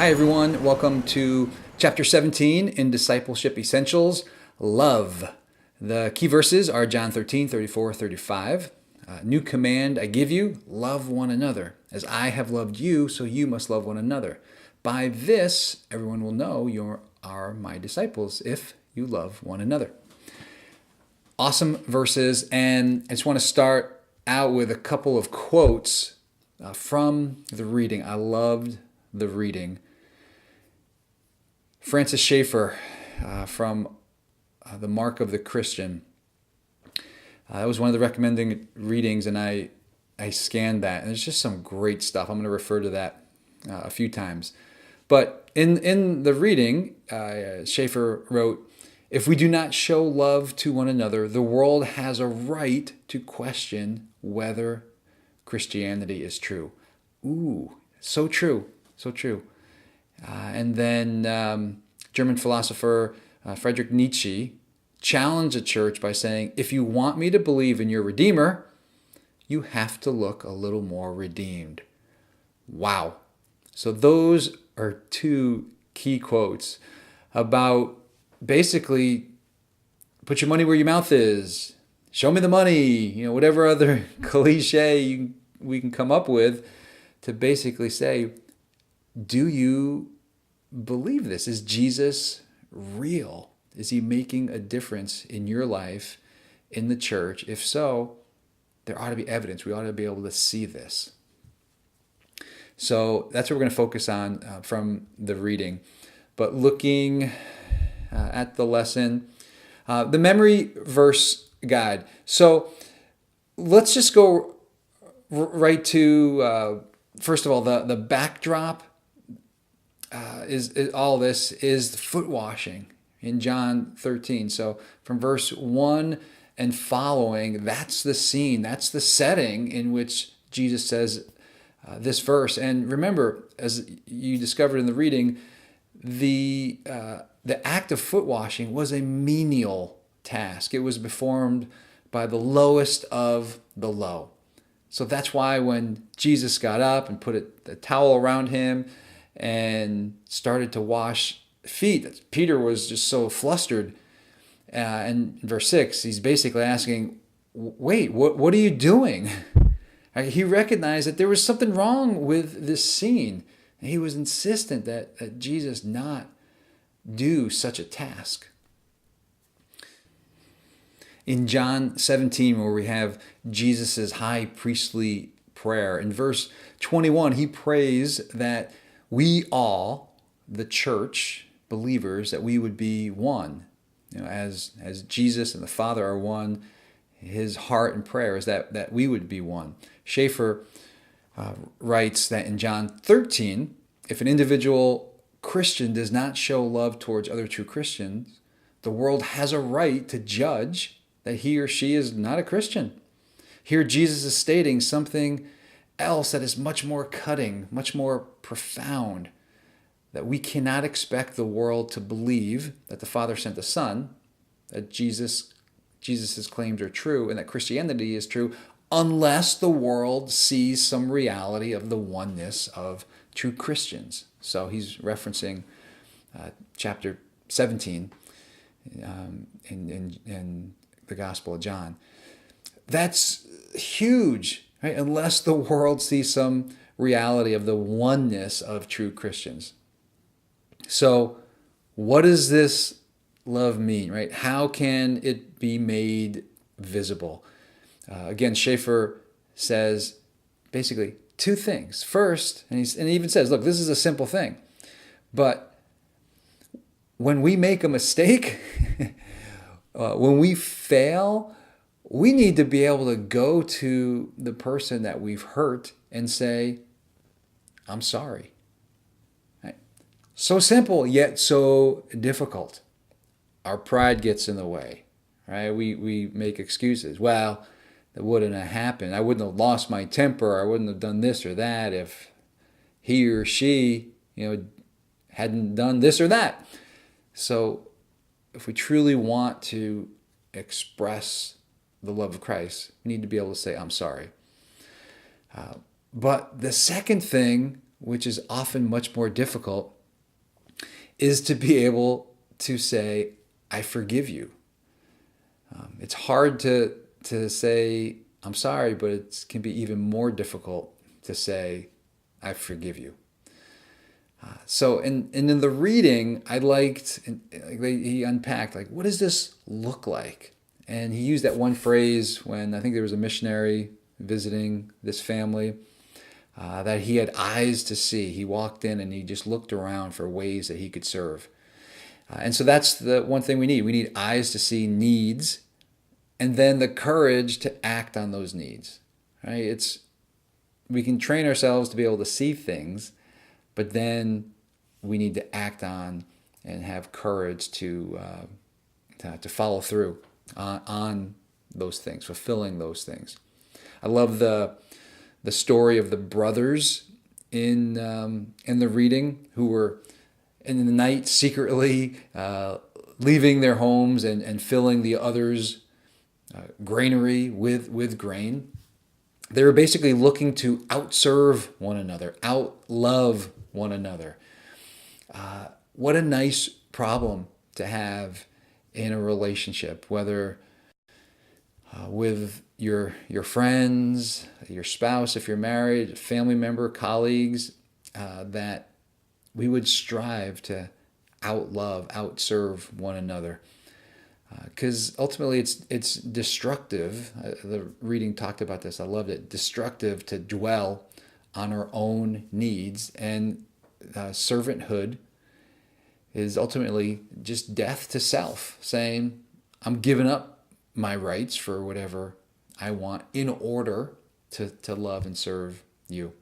Hi, everyone. Welcome to chapter 17 in Discipleship Essentials, Love. The key verses are John 13, 34, 35. New command I give you, love one another. As I have loved you, so you must love one another. By this, everyone will know you are my disciples if you love one another. Awesome verses, and I just want to start out with a couple of quotes from the reading. I loved the reading. Francis Schaeffer from The Mark of the Christian. That was one of the recommending readings, and I scanned that, and there's just some great stuff. I'm going to refer to that a few times. But in the reading, Schaeffer wrote, "If we do not show love to one another, the world has a right to question whether Christianity is true." Ooh, so true, so true. And then German philosopher Friedrich Nietzsche challenged the church by saying, if you want me to believe in your Redeemer, you have to look a little more redeemed. Wow. So those are two key quotes about basically put your money where your mouth is, show me the money, whatever other cliche we can come up with to basically say, do you believe this? Is Jesus real? Is he making a difference in your life, in the church? If so, there ought to be evidence. We ought to be able to see this. So that's what we're going to focus on from the reading. But looking at the lesson, the memory verse guide. So let's just go right to, first of all, the backdrop is all this is foot washing in John 13. So from verse 1 and following, that's the scene, that's the setting in which Jesus says this verse. And remember, as you discovered in the reading, the act of foot washing was a menial task. It was performed by the lowest of the low. So that's why when Jesus got up and put the towel around him and started to wash feet, Peter was just so flustered. And in verse 6, he's basically asking, wait, what are you doing? He recognized that there was something wrong with this scene. And he was insistent that Jesus not do such a task. In John 17, where we have Jesus' high priestly prayer, in verse 21, he prays that we all, the church, believers, that we would be one. As Jesus and the Father are one, his heart and prayer is that we would be one. Schaeffer writes that in John 13, if an individual Christian does not show love towards other true Christians, the world has a right to judge that he or she is not a Christian. Here Jesus is stating something else that is much more cutting, much more profound, that we cannot expect the world to believe that the Father sent the Son, that Jesus' claims are true, and that Christianity is true, unless the world sees some reality of the oneness of true Christians. So he's referencing chapter 17 in the Gospel of John. That's huge, right? Unless the world sees some reality of the oneness of true Christians. So what does this love mean, right? How can it be made visible? Again, Schaeffer says basically two things. First, and he even says, look, this is a simple thing, but when we make a mistake, when we fail, we need to be able to go to the person that we've hurt and say, I'm sorry. Right? So simple, yet so difficult. Our pride gets in the way, right? We make excuses. Well, that wouldn't have happened. I wouldn't have lost my temper. I wouldn't have done this or that if he or she, hadn't done this or that. So if we truly want to express the love of Christ, we need to be able to say, I'm sorry. But the second thing which is often much more difficult, is to be able to say, I forgive you. It's hard to say, I'm sorry, but it can be even more difficult to say, I forgive you. So in the reading, I liked, he unpacked, like, what does this look like? And he used that one phrase when I think there was a missionary visiting this family, that he had eyes to see. He walked in and he just looked around for ways that he could serve. And so that's the one thing we need. We need eyes to see needs, and then the courage to act on those needs. Right? We can train ourselves to be able to see things, but then we need to act on and have courage to follow through on those things, fulfilling those things. I love the story of the brothers in the reading, who were in the night secretly leaving their homes and filling the others' granary with grain. They were basically looking to outserve one another, outlove one another. What a nice problem to have in a relationship, whether with your friends, your spouse, if you're married, family member, colleagues, that we would strive to outlove, outserve one another. Because ultimately it's destructive. The reading talked about this. I loved it. Destructive to dwell on our own needs, and servanthood is ultimately just death to self, saying, I'm giving up my rights for whatever I want in order to love and serve you.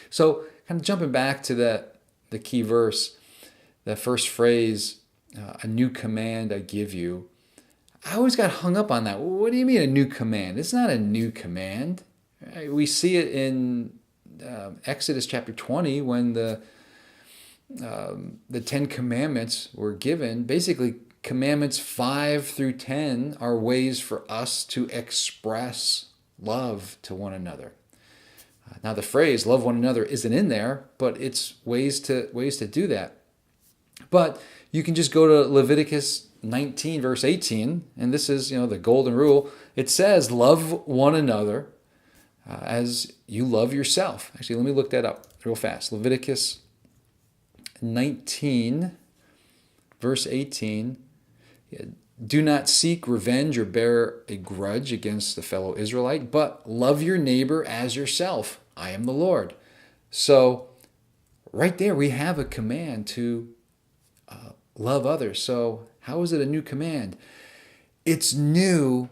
So kind of jumping back to the key verse, the first phrase, a new command I give you. I always got hung up on that. What do you mean a new command? It's not a new command. We see it in Exodus chapter 20 when the 10 commandments were given. Basically, commandments 5 through 10 are ways for us to express love to one another. Now the phrase love one another isn't in there, but it's ways to do that. But you can just go to Leviticus 19 verse 18, and this is, the golden rule. It says love one another as you love yourself. Actually, let me look that up real fast. Leviticus 19 verse 18. Do not seek revenge or bear a grudge against a fellow Israelite, but love your neighbor as yourself. I am the Lord. So right there we have a command to love others. So how is it a new command? It's new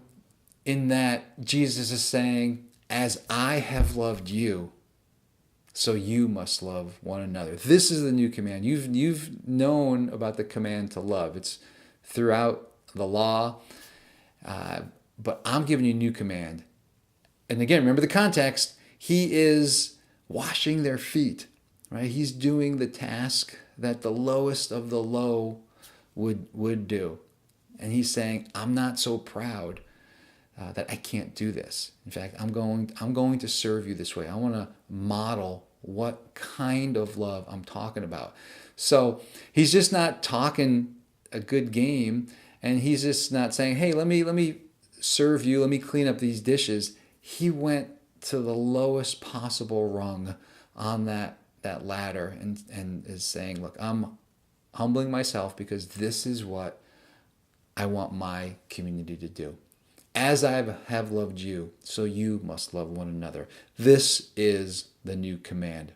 in that Jesus is saying, as I have loved you, so you must love one another. This is the new command. You've known about the command to love. It's throughout the law, but I'm giving you a new command. And again, remember the context. He is washing their feet, right? He's doing the task that the lowest of the low would do. And he's saying, I'm not so proud that I can't do this. In fact, I'm going to serve you this way. I want to model what kind of love I'm talking about. So he's just not talking a good game, and he's just not saying, hey, let me serve you, let me clean up these dishes. He went to the lowest possible rung on that ladder and is saying, look, I'm humbling myself because this is what I want my community to do. As I have loved you, so you must love one another. This is the new command.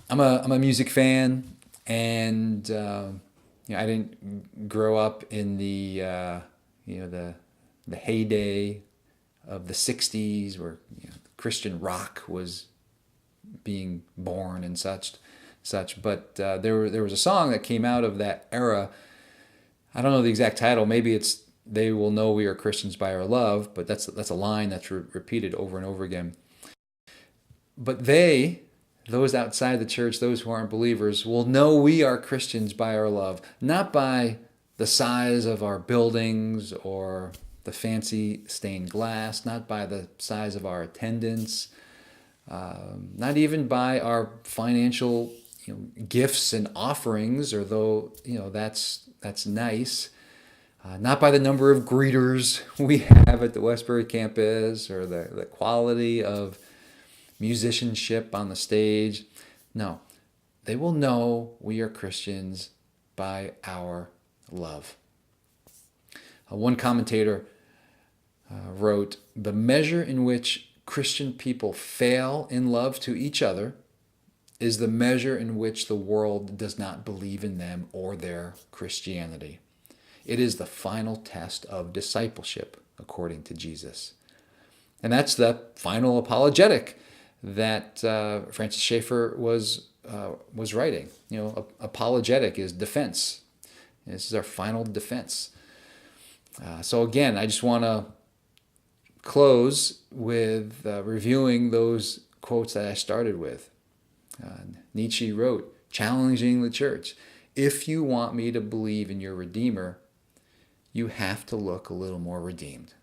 I'm a music fan, and I didn't grow up in the heyday of the '60s where Christian rock was being born and such. But there was a song that came out of that era. I don't know the exact title. Maybe it's "They Will Know We Are Christians by Our Love," but that's a line that's repeated over and over again. But those outside the church, those who aren't believers, will know we are Christians by our love, not by the size of our buildings or the fancy stained glass, not by the size of our attendance, not even by our financial gifts and offerings, although that's nice. Not by the number of greeters we have at the Westbury campus or the quality of musicianship on the stage. No, they will know we are Christians by our love. One commentator wrote, "The measure in which Christian people fail in love to each other is the measure in which the world does not believe in them or their Christianity. It is the final test of discipleship, according to Jesus." And that's the final apologetic that Francis Schaeffer was writing. Apologetic is defense. This is our final defense. So again, I just want to close with reviewing those quotes that I started with. Nietzsche wrote, challenging the church, "If you want me to believe in your Redeemer, you have to look a little more redeemed."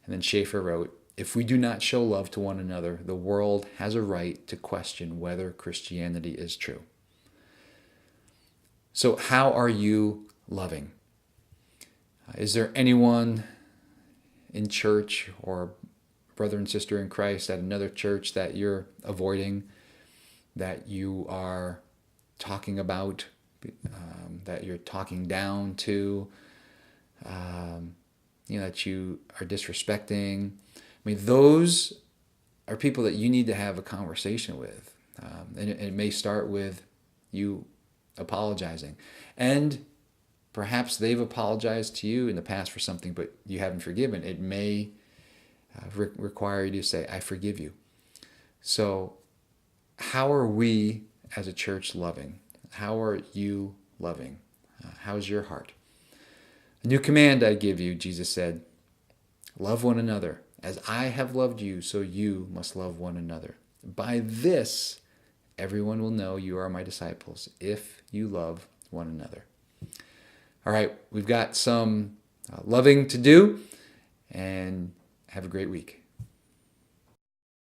And then Schaeffer wrote, "If we do not show love to one another, the world has a right to question whether Christianity is true." So how are you loving? Is there anyone in church or brother and sister in Christ at another church that you're avoiding, that you are talking about, that you're talking down to, that you are disrespecting? I mean, those are people that you need to have a conversation with. And it may start with you apologizing. And perhaps they've apologized to you in the past for something, but you haven't forgiven. It may require you to say, "I forgive you." So how are we as a church loving? How are you loving? How's your heart? "A new command I give you," Jesus said, "love one another. As I have loved you, so you must love one another. By this, everyone will know you are my disciples, if you love one another." All right, we've got some loving to do, and have a great week.